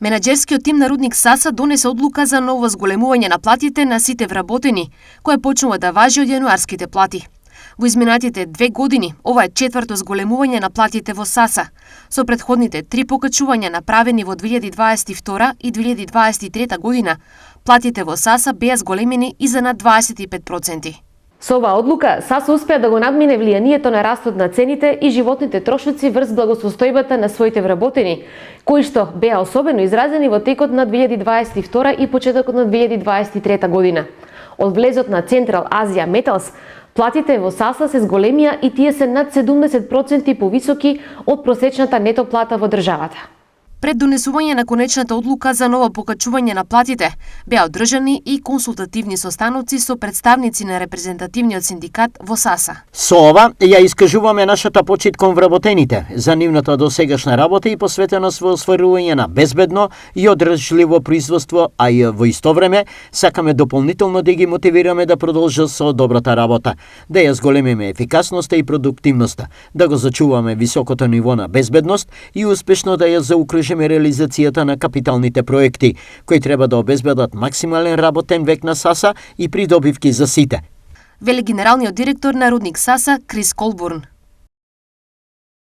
Менаџерскиот тим на рудник Саса донесе одлука за ново зголемување на платите на сите вработени, која почнува да важи од јануарските плати. Во изминатите 2 години, ова е четврто зголемување на платите во Саса, со претходните 3 покачувања направени во 2022 и 2023 година. Платите во Саса беа зголемени и за над 25%. Со оваа одлука, САС успеа да го надмине влијанието на растот на цените и животните трошоци врз благосостојбата на своите вработени, кои што беа особено изразени во текот на 2022 и почетокот на 2023 година. Од влезот на Централ Азија Металс, платите во САСа се зголемија и тие се над 70% повисоки од просечната нето плата во државата. Пред донесување на конечната одлука за ново покачување на платите, беа одржани и консултативни состаноци со представници на репрезентативниот синдикат во САСа. Со ова ја искажуваме нашата почит кон вработените за нивната досегашна работа и посветеност во остварување на безбедно и одржливо производство, а и во исто време сакаме дополнително да ги мотивираме да продолжат со добрата работа, да ја зголемиме ефикасноста и продуктивноста, да го зачуваме високото ниво на безбедност и успешно да ја заукружиме реализацијата на капиталните проекти, кои треба да обезбедат максимален работен век на САСа и придобивки за сите. Вели генералниот директор на рудник Саса Крис Колбурн.